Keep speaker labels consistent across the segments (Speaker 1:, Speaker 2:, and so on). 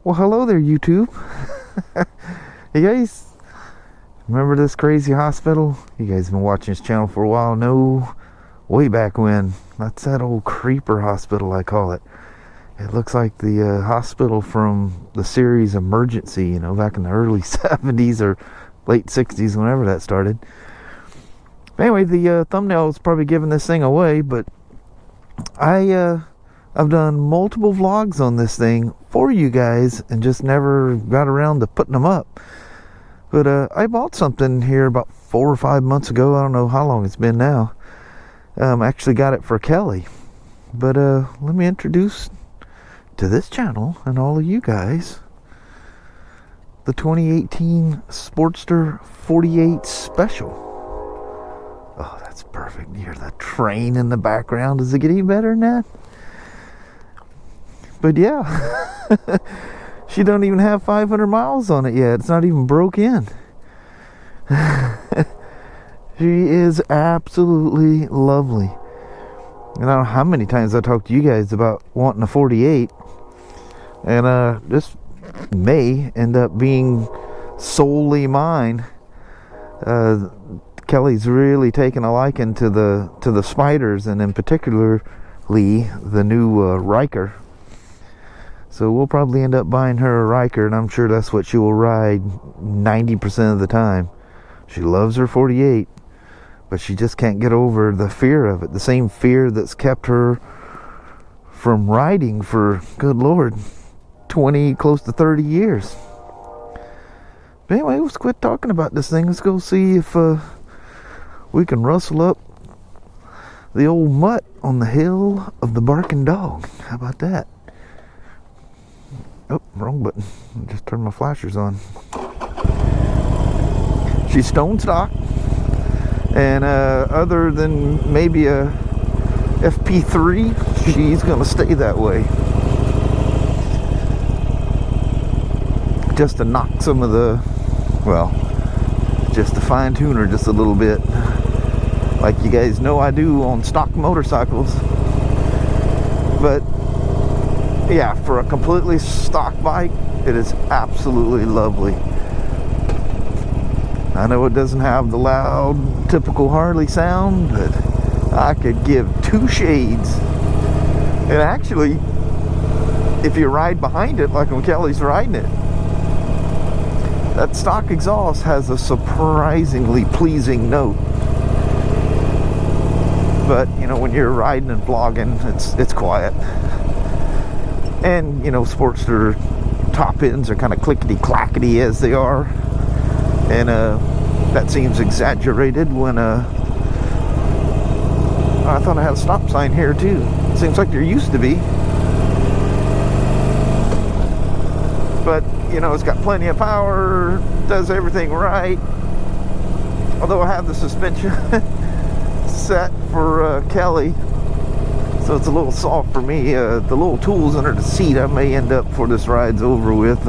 Speaker 1: Well, hello there, YouTube. You guys remember this crazy hospital? You guys have been watching this channel for a while. No, way back when. That's that old creeper hospital, I call it. It looks like the hospital from the series Emergency, you know, back in the early 70s or late 60s, whenever that started. Anyway, the thumbnail is probably giving this thing away, but I've done multiple vlogs on this thing for you guys and just never got around to putting them up. But I bought something here about 4 or 5 months ago. I don't know how long it's been now. Actually got it for Kelly. But let me introduce to this channel and all of you guys the 2018 Sportster 48 Special. Oh, that's perfect. You hear the train in the background. Does it get any better than that? But yeah, she don't even have 500 miles on it yet. It's not even broke in. She is absolutely lovely. And I don't know how many times I talked to you guys about wanting a 48. And this may end up being solely mine. Kelly's really taken a liking to the Spyders, and in particularly the new Ryker. So we'll probably end up buying her a Ryker, and I'm sure that's what she will ride 90% of the time. She loves her 48, but she just can't get over the fear of it. The same fear that's kept her from riding for, good Lord, 20, close to 30 years. But anyway, let's quit talking about this thing. Let's go see if we can rustle up the old mutt on the hill of the barking dog. How about that? Oh, wrong button. Just turned my flashers on. She's stone stock, and other than maybe a FP3, she's gonna stay that way. Just to knock some of the, well, just to fine tune her just a little bit, like you guys know I do on stock motorcycles. But yeah, for a completely stock bike, it is absolutely lovely. I know it doesn't have the loud, typical Harley sound, but I could give two shades. And actually, if you ride behind it, like when Kelly's riding it, that stock exhaust has a surprisingly pleasing note. But, you know, when you're riding and vlogging, it's quiet. And, you know, Sportster top ends are kind of clickety-clackety as they are. And that seems exaggerated when I thought I had a stop sign here too. Seems like there used to be. But, you know, it's got plenty of power, does everything right. Although I have the suspension set for Kelly, so it's a little soft for me. The little tools under the seat, I may end up, before this ride's over with,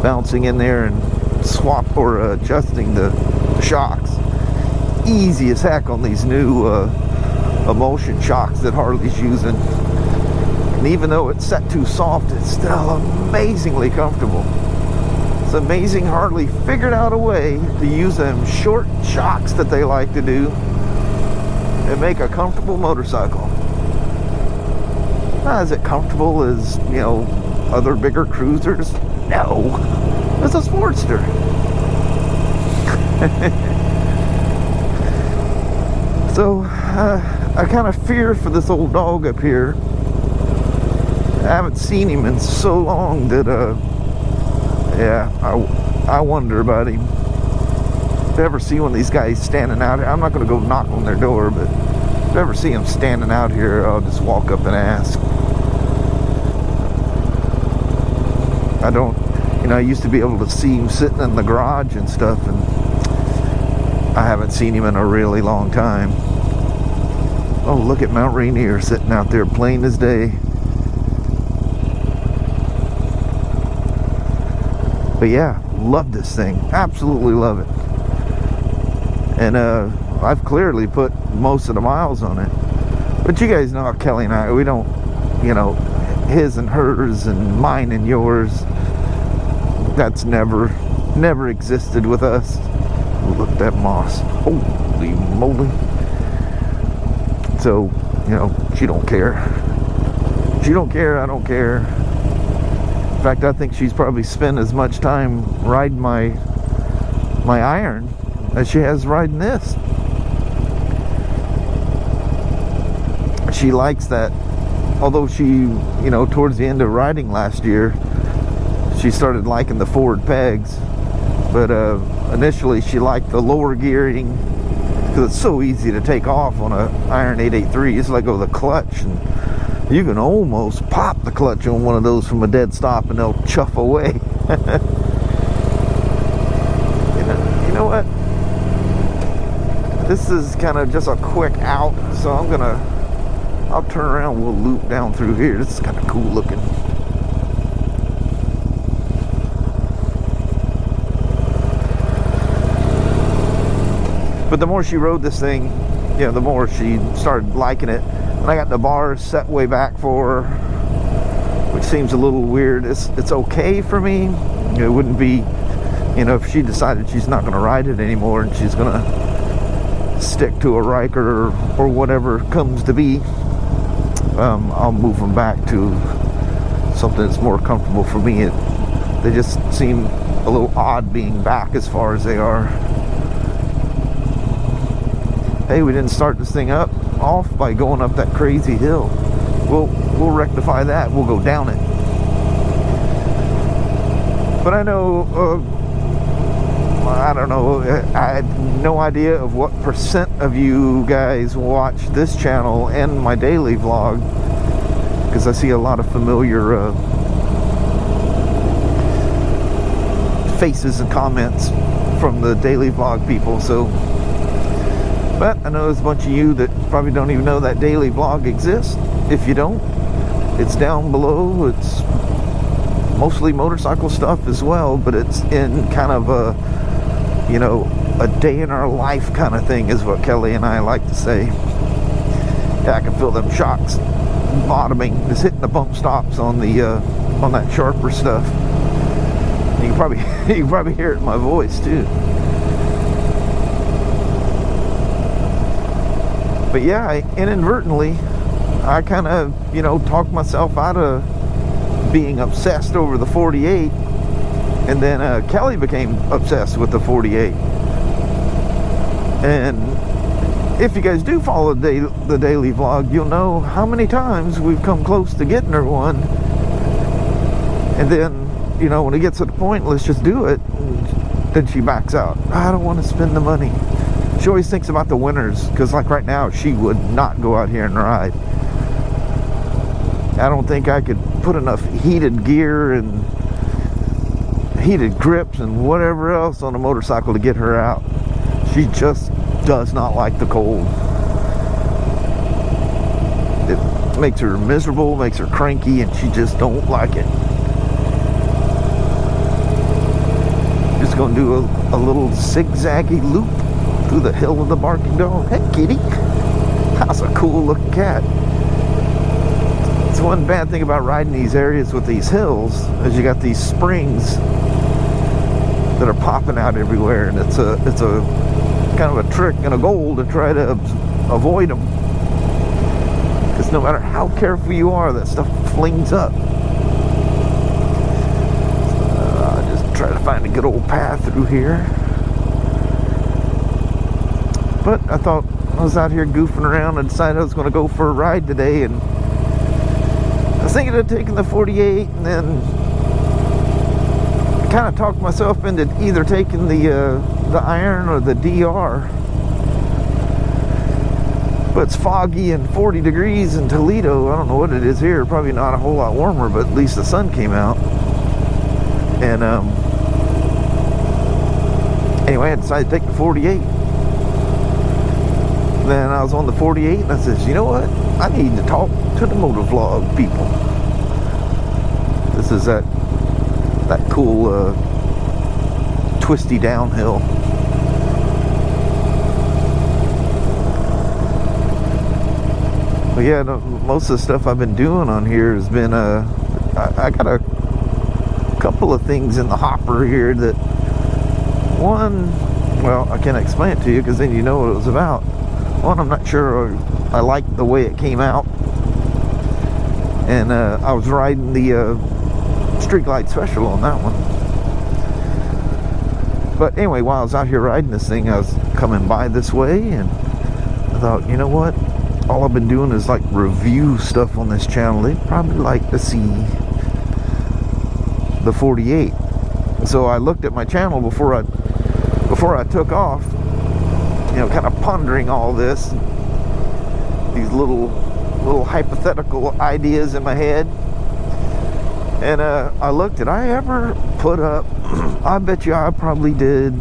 Speaker 1: bouncing in there and swap or adjusting the shocks. Easy as heck on these new emulsion shocks that Harley's using. And even though it's set too soft, it's still amazingly comfortable. It's amazing Harley figured out a way to use them short shocks that they like to do and make a comfortable motorcycle. Not as it comfortable as, you know, other bigger cruisers. No, it's a Sportster. So I kind of fear for this old dog up here. I haven't seen him in so long that yeah, I wonder about him. If I ever see one of these guys standing out here, I'm not going to go knock on their door, but if I ever see him standing out here, I'll just walk up and ask. I don't, you know, I used to be able to see him sitting in the garage and stuff, and I haven't seen him in a really long time. Oh, look at Mount Rainier sitting out there plain as day. But yeah, love this thing. Absolutely love it. And I've clearly put most of the miles on it. But you guys know how Kelly and I, we don't, you know, his and hers and mine and yours. That's never existed with us. Look at that moss. Holy moly. So, you know, she don't care. She don't care, I don't care. In fact, I think she's probably spent as much time riding my iron as she has riding this. She likes that. Although she, you know, towards the end of riding last year, she started liking the forward pegs. But initially she liked the lower gearing because it's so easy to take off on a iron 883. You just let go of the clutch and you can almost pop the clutch on one of those from a dead stop and they'll chuff away. You know what? This is kind of just a quick out, so I'll turn around, we'll loop down through here. This is kind of cool looking. But the more she rode this thing, you know, the more she started liking it. And I got the bars set way back for her, which seems a little weird. It's okay for me. It wouldn't be, you know, if she decided she's not going to ride it anymore and she's going to stick to a Ryker or whatever comes to be, I'll move them back to something that's more comfortable for me. They just seem a little odd being back as far as they are. Hey, we didn't start this thing off by going up that crazy hill. We'll rectify that. We'll go down it. But I know, I don't know, I had no idea of what percent of you guys watch this channel and my daily vlog, because I see a lot of familiar faces and comments from the daily vlog people. So, but I know there's a bunch of you that probably don't even know that daily vlog exists. If you don't, it's down below. It's mostly motorcycle stuff as well, but it's in kind of a, you know, a day in our life kind of thing is what Kelly and I like to say. Yeah, I can feel them shocks bottoming, just hitting the bump stops on the on that sharper stuff. You can probably hear it in my voice too. But yeah, inadvertently, I kind of, you know, talked myself out of being obsessed over the 48, and then Kelly became obsessed with the 48. And if you guys do follow the daily vlog, you'll know how many times we've come close to getting her one, and then, you know, when it gets to the point, let's just do it, then she backs out. I don't want to spend the money. She always thinks about the winters, because like right now, she would not go out here and ride. I don't think I could put enough heated gear and heated grips and whatever else on a motorcycle to get her out. She just does not like the cold. It makes her miserable, makes her cranky, and she just don't like it. Just gonna do a little zigzaggy loop through the hill of the barking dog. Hey kitty, that's a cool looking cat. It's one bad thing about riding these areas with these hills is you got these springs that are popping out everywhere, and it's a kind of a trick and a goal to try to avoid them, because no matter how careful you are, that stuff flings up. Just try to find a good old path through here. But I thought I was out here goofing around and decided I was going to go for a ride today, and I was thinking of taking the 48, and then I kind of talked myself into either taking the iron or the DR. But it's foggy and 40 degrees in Toledo. I don't know what it is here. Probably not a whole lot warmer, but at least the sun came out. And anyway, I decided to take the 48. Then I was on the 48 and I said, you know what? I need to talk to the MotoVlog people. This is that cool twisty downhill. But yeah, most of the stuff I've been doing on here has been I got a couple of things in the hopper here. That one, well, I can't explain it to you because then you know what it was about. One, I'm not sure I liked the way it came out, and I was riding the Street Glide Special on that one. But anyway, while I was out here riding this thing, I was coming by this way, and I thought, you know what? All I've been doing is like review stuff on this channel. They'd probably like to see the 48. So I looked at my channel before I took off, you know, kind of pondering all this, these little hypothetical ideas in my head. And I looked, did I ever put up, I bet you I probably did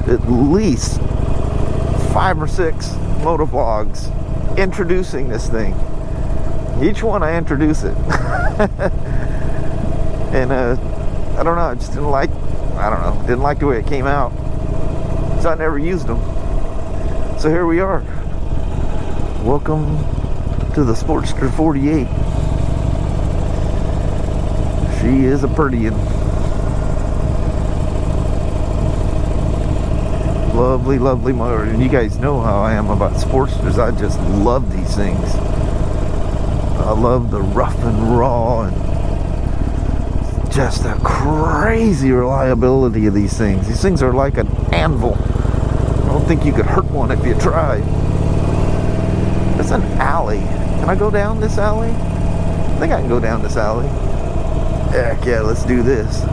Speaker 1: at least 5 or 6 motovlogs introducing this thing. Each one I introduce it. And I don't know, I just didn't like the way it came out, so I never used them. So here we are. Welcome to the Sportster 48. She is a pretty one. Lovely, lovely motor. And you guys know how I am about Sportsters. I just love these things. I love the rough and raw and just the crazy reliability of these things. These things are like an anvil. I don't think you could hurt one if you tried. It's an alley. Can I go down this alley? I think I can go down this alley. Heck yeah, let's do this.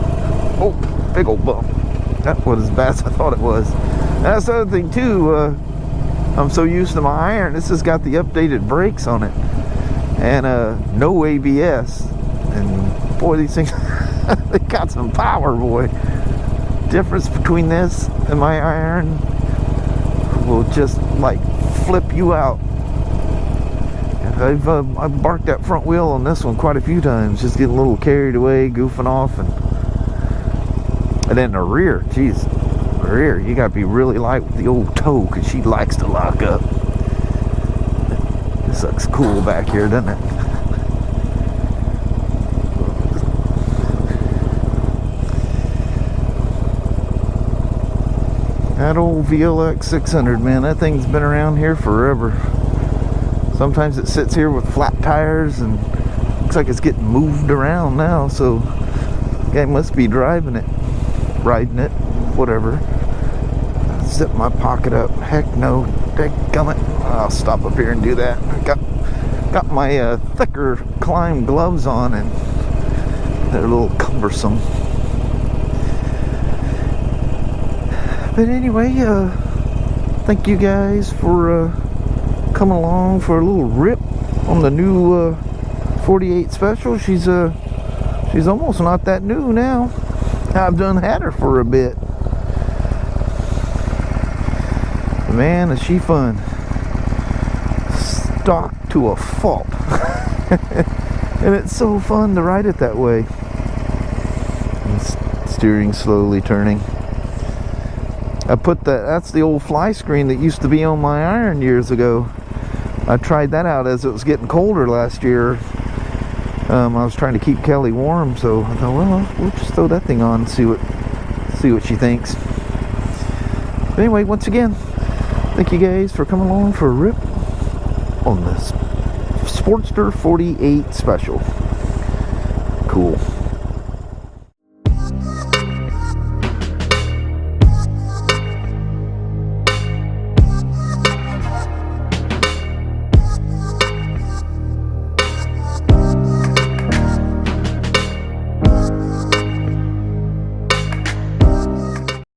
Speaker 1: Oh, big old bump. That was as bad as I thought it was. And that's the other thing too, I'm so used to my iron, this has got the updated brakes on it. And no ABS. And boy, these things, they got some power, boy. Difference between this and my iron will just like flip you out. I've barked that front wheel on this one quite a few times, just getting a little carried away, goofing off, and then the rear, geez, the rear, you gotta be really light with the old toe, because she likes to lock up. This looks cool back here, doesn't it? That old VLX 600, man, that thing's been around here forever. Sometimes it sits here with flat tires and looks like it's getting moved around now, so the guy must be driving it, riding it, whatever. Zip my pocket up. Heck no, dadgummit. I'll stop up here and do that. Got my thicker climb gloves on, and they're a little cumbersome. But anyway, thank you guys for coming along for a little rip on the new 48 Special. She's almost not that new now. I've done had her for a bit. Man, is she fun. Stock to a fault. And it's so fun to ride it that way. And steering slowly, turning. I put that's the old fly screen that used to be on my iron years ago. I tried that out as it was getting colder last year. I was trying to keep Kelly warm, so I thought, well, we'll just throw that thing on and see what she thinks. But anyway, once again, thank you guys for coming along for a rip on this Sportster 48 Special. Cool.